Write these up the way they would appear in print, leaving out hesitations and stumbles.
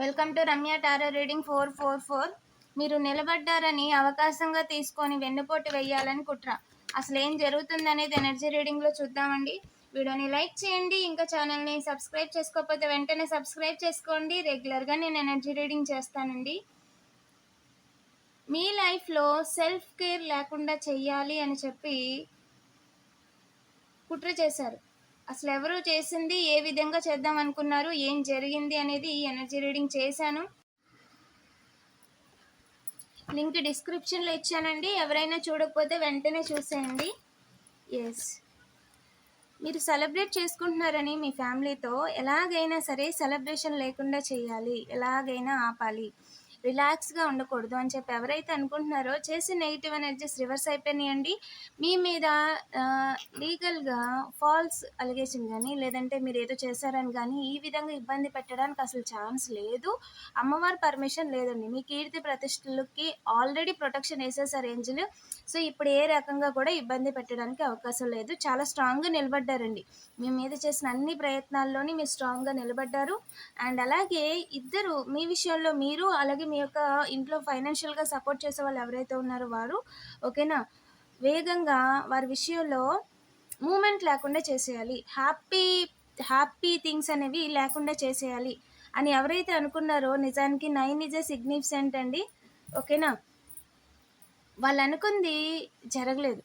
Welcome to Ramya tarot reading 444. మీరు నిలబడ్డారని అవకాశంగా తీసుకొని వెన్నుపోటు వేయాలని కుట్ర. అసలు ఏం జరుగుతుందనేది ఎనర్జీ రీడింగ్లో చూద్దామండి. వీడియోని లైక్ చేయండి. ఇంకా ఛానల్ని సబ్స్క్రైబ్ చేసుకోకపోతే వెంటనే సబ్స్క్రైబ్ చేసుకోండి. రెగ్యులర్గా నేను ఎనర్జీ రీడింగ్ చేస్తానండి. మీ లైఫ్లో సెల్ఫ్ కేర్ లేకుండా చెయ్యాలి అని చెప్పి కుట్ర చేశారు. అసలు ఎవరు చేసింది, ఏ విధంగా చేద్దాం అనుకున్నారు, ఏం జరిగింది అనేది ఈ ఎనర్జీ రీడింగ్ చేశాను. లింక్ డిస్క్రిప్షన్లో ఇచ్చానండి. ఎవరైనా చూడకపోతే వెంటనే చూసేయండి. ఎస్, మీరు సెలబ్రేట్ చేసుకుంటున్నారని మీ ఫ్యామిలీతో ఎలాగైనా సరే సెలబ్రేషన్ లేకుండా చేయాలి, ఎలాగైనా ఆపాలి, రిలాక్స్గా ఉండకూడదు అని చెప్పి ఎవరైతే అనుకుంటున్నారో చేసి నెగిటివ్ ఎనర్జీస్ రివర్స్ అయిపోయినాయండి. మీ మీద లీగల్గా ఫాల్స్ అలిగేషన్ కానీ లేదంటే మీరు ఏదో చేశారని కానీ ఈ విధంగా ఇబ్బంది పెట్టడానికి అసలు ఛాన్స్ లేదు. అమ్మవారి పర్మిషన్ లేదండి. మీ కీర్తి ప్రతిష్టలకి ఆల్రెడీ ప్రొటెక్షన్ వేసేసారు ఏంజలు. సో ఇప్పుడు ఏ రకంగా కూడా ఇబ్బంది పెట్టడానికి అవకాశం లేదు. చాలా స్ట్రాంగ్గా నిలబడ్డారండి. మీ మీద చేసిన అన్ని ప్రయత్నాల్లోని మీరు స్ట్రాంగ్గా నిలబడ్డారు. అండ్ అలాగే ఇద్దరు మీ విషయంలో మీరు, అలాగే మీ యొక్క ఇంట్లో ఫైనాన్షియల్గా సపోర్ట్ చేసే వాళ్ళు ఎవరైతే ఉన్నారో వారు, ఓకేనా, వేగంగా వారి విషయంలో మూమెంట్ లేకుండా చేసేయాలి, హ్యాపీ థింగ్స్ అనేవి లేకుండా చేసేయాలి అని ఎవరైతే అనుకున్నారో, నిజానికి 9 ఈజ్ ఎ సిగ్నిఫికెంట్ అండి. ఓకేనా, వాళ్ళు అనుకుంది జరగలేదు,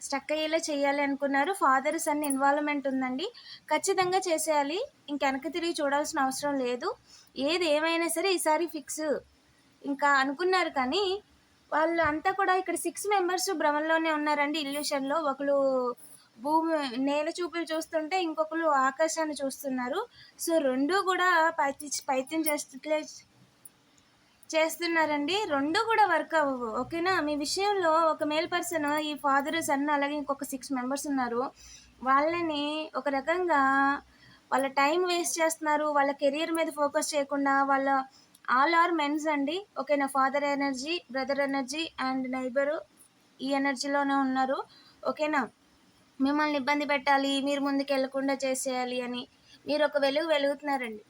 స్టక్ అయ్యేలా చేయాలి అనుకున్నారు. ఫాదర్ సన్ ఇన్వాల్వ్మెంట్ ఉందండి. ఖచ్చితంగా చేసేయాలి. వెనక్కి తిరిగి చూడాల్సిన అవసరం లేదు. ఏది ఏమైనా సరే ఈసారి ఫిక్స్ ఇంకా అనుకున్నారు. కానీ వాళ్ళు అంతా కూడా ఇక్కడ 6 మెంబర్స్ భ్రమంలోనే ఉన్నారండి, ఇల్యూషన్లో. ఒకరు భూమి నేల చూపులు చూస్తుంటే ఇంకొకరు ఆకాశాన్ని చూస్తున్నారు. సో రెండు కూడా పైత్యం చేస్తున్నారండి. రెండు కూడా వర్క్ అవ్వవు. ఓకేనా, మీ విషయంలో ఒక మేల్ పర్సన్, ఈ ఫాదర్ సన్ అలాగే ఇంకొక 6 మెంబర్స్ ఉన్నారు. వాళ్ళని ఒక రకంగా వాళ్ళ టైం వేస్ట్ చేస్తున్నారు. వాళ్ళ కెరియర్ మీద ఫోకస్ చేయకుండా వాళ్ళ ఆల్ ఆర్ మెన్స్ అండి. ఓకేనా, father energy, brother energy and neighbour ఈ ఎనర్జీలోనే ఉన్నారు. ఓకేనా, మిమ్మల్ని ఇబ్బంది పెట్టాలి, మీరు ముందుకు వెళ్లకుండా చేసేయాలి అని మీరు ఒక వెలుగుతున్నారండి.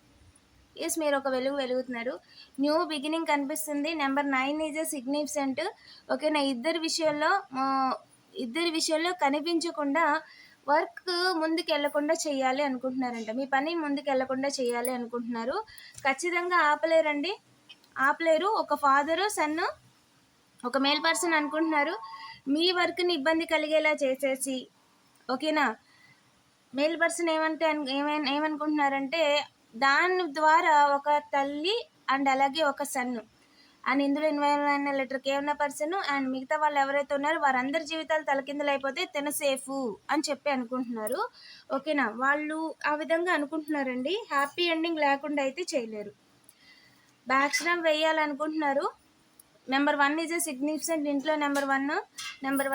ఎస్, మీరు ఒక వెలుగుతున్నారు. న్యూ బిగినింగ్ కనిపిస్తుంది. Number 9 is a significant. ఓకేనా, ఇద్దరి విషయంలో కనిపించకుండా వర్క్ ముందుకు వెళ్లకుండా చేయాలి అనుకుంటున్నారంట. మీ పని ముందుకు వెళ్లకుండా చేయాలి అనుకుంటున్నారు. ఖచ్చితంగా ఆపలేరు. ఒక ఫాదరు సన్, ఒక మేల్ పర్సన్ అనుకుంటున్నారు మీ వర్క్ని ఇబ్బంది కలిగేలా చేసేసి. ఓకేనా, మేల్ పర్సన్ ఏమనుకుంటున్నారంటే దాని ద్వారా ఒక తల్లి అండ్ అలాగే ఒక సన్ అండ్ ఇందులో ఇన్వాల్వ్ అయిన లెటర్ కే ఉన్న పర్సన్ అండ్ మిగతా వాళ్ళు ఎవరైతే ఉన్నారో వారందరి జీవితాలు తలకిందులైపోతే తిన సేఫ్ అని చెప్పి అనుకుంటున్నారు. ఓకేనా, వాళ్ళు ఆ విధంగా అనుకుంటున్నారండి. హ్యాపీ ఎండింగ్ లేకుండా అయితే చేయలేరు. బ్యాక్స్టమ్ వేయాలనుకుంటున్నారు. Number 1 is a significant. ఇంట్లో నెంబర్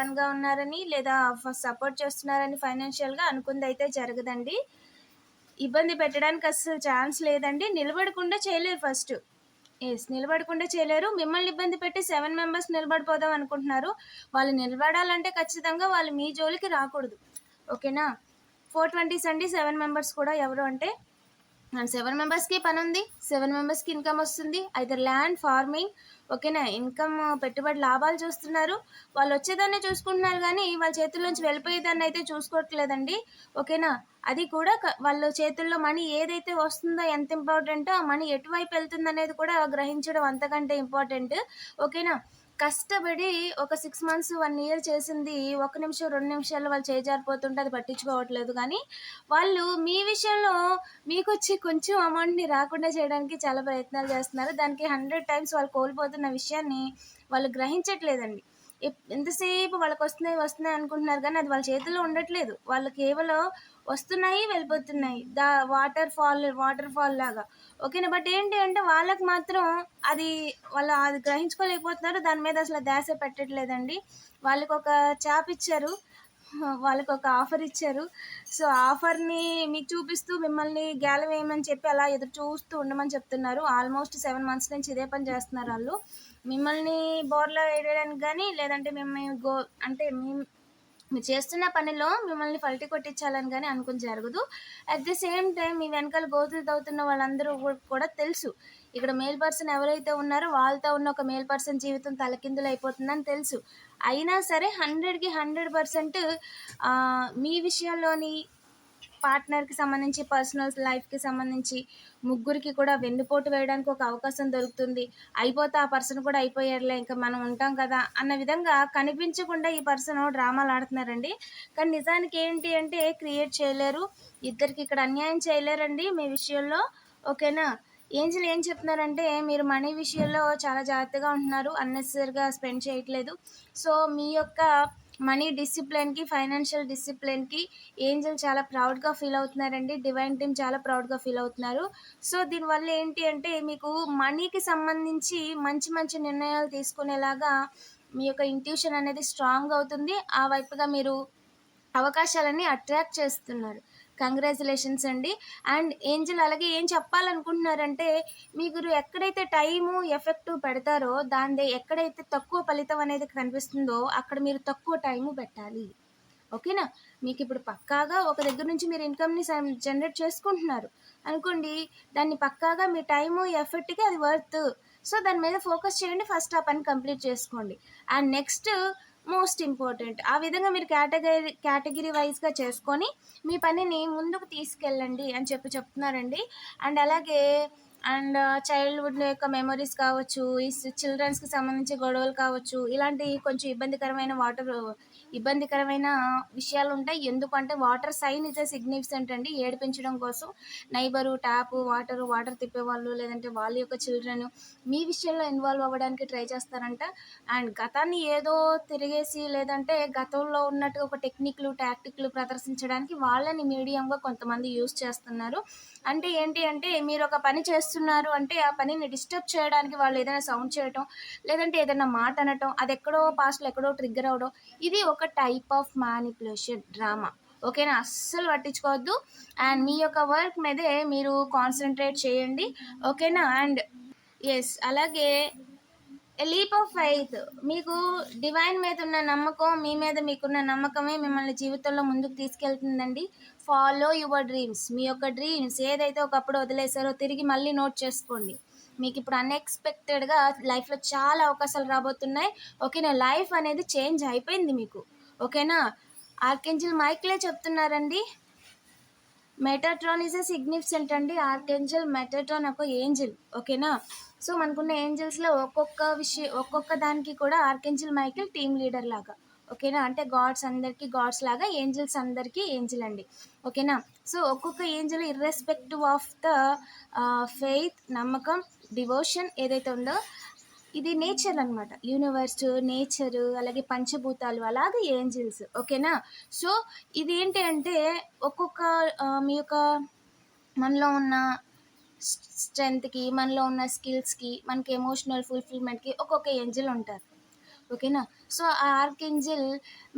1గా ఉన్నారని లేదా సపోర్ట్ చేస్తున్నారని ఫైనాన్షియల్గా అనుకుంది అయితే జరగదండి. ఇబ్బంది పెట్టడానికి అసలు ఛాన్స్ లేదండి. నిలబడకుండా చేయలేరు. ఫస్ట్ నిలబడకుండా చేయలేరు. మిమ్మల్ని ఇబ్బంది పెట్టి 7 మెంబర్స్ నిలబడిపోదాం అనుకుంటున్నారు. వాళ్ళు నిలబడాలంటే ఖచ్చితంగా వాళ్ళు మీ జోలికి రాకూడదు. ఓకేనా, 420s అండి. 7 మెంబర్స్ కూడా ఎవరు అంటే 7 మెంబర్స్కి పని ఉంది, 7 మెంబర్స్కి ఇన్కమ్ వస్తుంది. Either land, farming. ఓకేనా, ఇన్కమ్, పెట్టుబడి, లాభాలు చూస్తున్నారు. వాళ్ళు వచ్చేదాన్ని చూసుకుంటున్నారు కానీ వాళ్ళ చేతుల్లోంచి వెళ్ళిపోయేదాన్ని అయితే చూసుకోవట్లేదండి. ఓకేనా, అది కూడా వాళ్ళ చేతుల్లో మనీ ఏదైతే వస్తుందో, ఎంత ఇంపార్టెంటో ఆ మనీ ఎటువైపు వెళ్తుంది అనేది కూడా గ్రహించడం అంతకంటే ఇంపార్టెంట్. ఓకేనా, కష్టపడి ఒక 6 months 1 year చేసింది 1 నిమిషం 2 నిమిషాల్లో వాళ్ళు చేజారిపోతుంటే అది పట్టించుకోవట్లేదు. కానీ వాళ్ళు మీ విషయంలో మీకు వచ్చి కొంచెం అమౌంట్ని రాకుండా చేయడానికి చాలా ప్రయత్నాలు చేస్తున్నారు. దానికి 100 times వాళ్ళు కోల్పోతున్న విషయాన్ని వాళ్ళు గ్రహించట్లేదండి. ఎంతసేపు వాళ్ళకి వస్తున్నాయి అనుకుంటున్నారు కానీ అది వాళ్ళ చేతుల్లో ఉండట్లేదు. వాళ్ళు కేవలం వస్తున్నాయి, వెళ్ళిపోతున్నాయి, వాటర్ ఫాల్ లాగా. ఓకేనా, బట్ ఏంటి అంటే వాళ్ళకి మాత్రం అది గ్రహించుకోలేకపోతున్నారు. దాని మీద అసలు ధ్యాస పెట్టట్లేదండి. వాళ్ళకి ఒక చాప్ ఇచ్చారు, వాళ్ళకి ఒక ఆఫర్ ఇచ్చారు. సో ఆఫర్ని మీకు చూపిస్తూ మిమ్మల్ని గ్యాల వేయమని చెప్పి అలా ఎదురు చూస్తూ ఉండమని చెప్తున్నారు. ఆల్మోస్ట్ 7 months నుంచి ఇదే పని చేస్తున్నారు వాళ్ళు. మిమ్మల్ని బోర్లో వేయడానికి కానీ లేదంటే మిమ్మల్ని మీరు చేస్తున్న పనిలో మిమ్మల్ని పల్టీ కొట్టించాలని గాని అనుకుని జరగదు. అట్ ది సేమ్ టైమ్ మీ వెనకాల గోతులు తవ్వుతున్న వాళ్ళందరూ కూడా తెలుసు. ఇక్కడ మేల్ పర్సన్ ఎవరైతే ఉన్నారో వాళ్ళతో ఉన్న ఒక మేల్ పర్సన్ జీవితం తలకిందులైపోతుందని తెలుసు. అయినా సరే 100కి 100% మీ విషయంలోని పార్ట్నర్‌కి సంబంధించి, పర్సనల్ లైఫ్‌కి సంబంధించి ముగ్గురికి కూడా వెన్నుపోటు వేయడానికి ఒక అవకాశం దొరుకుతుంది. అయిపోతే ఆ పర్సన్ కూడా అయిపోయారులే ఇంక మనం ఉంటాం కదా అన్న విధంగా కనిపించకుండా ఈ పర్సన్ డ్రామాలు ఆడుతున్నారండి. కానీ నిజానికి ఏంటి అంటే క్రియేట్ చేయలేరు. ఇద్దరికి ఇక్కడ అన్యాయం చేయలేరండి మీ విషయంలో. ఓకేనా? ఏంజెల్ ఏం చెప్తున్నారంటే మీరు మనీ విషయంలో చాలా జాగ్రత్తగా ఉంటున్నారు. అన్నెసెసరీగా స్పెండ్ చేయట్లేదు. సో మీ యొక్క మనీ డిసిప్లిన్‌కి, ఫైనాన్షియల్ డిసిప్లిన్‌కి ఏంజెల్ చాలా ప్రౌడ్‌గా ఫీల్ అవుతున్నారండి. డివైన్ టీమ్ చాలా ప్రౌడ్‌గా ఫీల్ అవుతున్నారు. సో దీనివల్ల ఏంటి అంటే మీకు మనీకి సంబంధించి మంచి మంచి నిర్ణయాలు తీసుకునేలాగా మీ యొక్క ఇంట్యూషన్ అనేది స్ట్రాంగ్ అవుతుంది. ఆ వైపుగా మీరు అవకాశాలన్నీ అట్రాక్ట్ చేస్తున్నారు. కంగ్రాచ్యులేషన్స్ అండి. అండ్ ఏంజెల్ అలాగే ఏం చెప్పాలనుకుంటున్నారంటే మీరు ఎక్కడైతే టైము, ఎఫెక్ట్ పెడతారో ఎక్కడైతే తక్కువ ఫలితం అనేది కనిపిస్తుందో అక్కడ మీరు తక్కువ టైము పెట్టాలి. ఓకేనా? మీకు ఇప్పుడు పక్కాగా ఒక దగ్గర నుంచి మీరు ఇన్కమ్‌ని జనరేట్ చేసుకుంటున్నారు అనుకోండి. దాన్ని పక్కాగా మీ టైము, ఎఫర్ట్‌కి అది వర్త్. సో దాని మీద ఫోకస్ చేయండి. ఫస్ట్ ఆ పని కంప్లీట్ చేసుకోండి. అండ్ నెక్స్ట్ మోస్ట్ ఇంపార్టెంట్ ఆ విధంగా మీరు కేటగిరీ వైజ్‌గా చేసుకొని మీ పనిని ముందుకు తీసుకెళ్ళండి అని చెప్తున్నారండి. అండ్ అలాగే చైల్డ్‌హుడ్ యొక్క మెమరీస్ కావచ్చు, ఈ చిల్డ్రన్స్‌కి సంబంధించి గొడవలు కావచ్చు, ఇలాంటి కొంచెం ఇబ్బందికరమైన విషయాలుంటాయి. ఎందుకంటే water sign is a significant అండి. ఏడిపించడం కోసం నైబరు, ట్యాపు, వాటర్ తిప్పేవాళ్ళు లేదంటే వాళ్ళ యొక్క చిల్డ్రన్ మీ విషయంలో ఇన్వాల్వ్ అవ్వడానికి ట్రై చేస్తారంట. అండ్ గతాన్ని ఏదో తిరిగేసి లేదంటే గతంలో ఉన్నట్టు ఒక టాక్టిక్‌లు ప్రదర్శించడానికి వాళ్ళని మీడియంగా కొంతమంది యూజ్ చేస్తున్నారు. అంటే ఏంటి అంటే మీరు ఒక పని చేస్తున్నారు అంటే ఆ పనిని డిస్టర్బ్ చేయడానికి వాళ్ళు ఏదైనా సౌండ్ చేయటం, లేదంటే ఏదైనా మాట అనటం, అది ఎక్కడో పాస్ట్‌లో ఎక్కడో ట్రిగ్గర్ అవ్వడం, ఇది ఒక టైప్ ఆఫ్ మ్యానిప్యులేషన్ డ్రామా. ఓకేనా? అస్సలు పట్టించుకోవద్దు. అండ్ మీ యొక్క వర్క్ మీదే మీరు కాన్సంట్రేట్ చేయండి. ఓకేనా? అండ్ అలాగే ఎ లీప్ ఆఫ్ ఫెయిత్. మీకు డివైన్ మీద ఉన్న నమ్మకం, మీ మీద మీకున్న నమ్మకమే మిమ్మల్ని జీవితంలో ముందుకు తీసుకెళ్తుందండి. Follow your dreams. మీ యొక్క డ్రీమ్స్ ఏదైతే ఒకప్పుడు వదిలేశారో తిరిగి మళ్ళీ నోట్ చేసుకోండి. మీకు ఇప్పుడు అన్ఎక్స్పెక్టెడ్గా లైఫ్లో చాలా అవకాశాలు రాబోతున్నాయి. ఓకేనా? లైఫ్ అనేది చేంజ్ అయిపోయింది మీకు. ఓకేనా? ఆర్కేంజెల్ మైక్లే చెప్తున్నారండి. మెటాట్రాన్ ఈజ్ ఎ సిగ్నిఫికెంట్ అండి. ఆర్కేంజెల్ మెటాట్రాన్ ఒక ఏంజెల్. ఓకేనా? సో మనకున్న ఏంజెల్స్లో ఒక్కొక్క దానికి కూడా ఆర్కేంజెల్ మైకేల్ టీమ్ లీడర్ లాగా. ఓకేనా? అంటే గాడ్స్ లాగా ఏంజెల్స్ అందరికీ ఏంజెల్ అండి. ఓకేనా? సో ఒక్కొక్క Angel irrespective of the faith, నమ్మకం, డివోషన్ ఏదైతే ఉందో ఇది నేచర్ అనమాట. యూనివర్స్, నేచర్, అలాగే పంచభూతాలు, అలాగే ఏంజెల్స్. ఓకేనా? సో ఇది ఏంటి అంటే ఒక్కొక్క మీ యొక్క మనలో ఉన్న స్ట్రెంగ్త్కి, మనలో ఉన్న స్కిల్స్కి, మనకి ఎమోషనల్ ఫుల్ఫిల్మెంట్కి ఒక్కొక్క ఏంజెల్ ఉంటారు. ఓకేనా? సో ఆ ఆర్కేంజెల్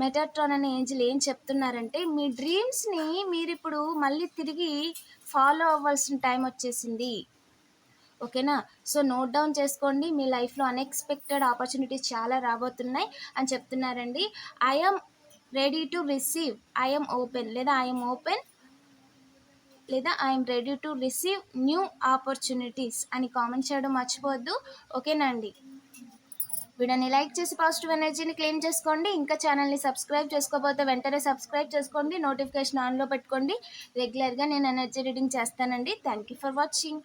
మెటాట్రాన్ అనే ఏంజెల్ ఏం చెప్తున్నారంటే మీ డ్రీమ్స్ని మీరు ఇప్పుడు మళ్ళీ తిరిగి ఫాలో అవ్వాల్సిన టైం వచ్చేసింది. ఓకేనా? సో నోట్ డౌన్ చేసుకోండి. మీ లైఫ్లో అన్ఎక్స్పెక్టెడ్ ఆపర్చునిటీస్ చాలా రాబోతున్నాయి అని చెప్తున్నారండి. I'm ready to receive, I'm open లేదా ఐఎమ్ ఓపెన్ లేదా I'm ready to receive new opportunities అని కామెంట్ చేయడం మర్చిపోవద్దు. ఓకేనా అండి? వీడియోని లైక్ చేసి పాజిటివ్ ఎనర్జీని క్లెయిమ్ చేసుకోండి. ఇంకా ఛానల్ని సబ్స్క్రైబ్ చేసుకోకపోతే వెంటనే సబ్స్క్రైబ్ చేసుకోండి. నోటిఫికేషన్ ఆన్లో పెట్టుకోండి. రెగ్యులర్గా నేను ఎనర్జీ రీడింగ్ చేస్తానండి. Thank you for watching.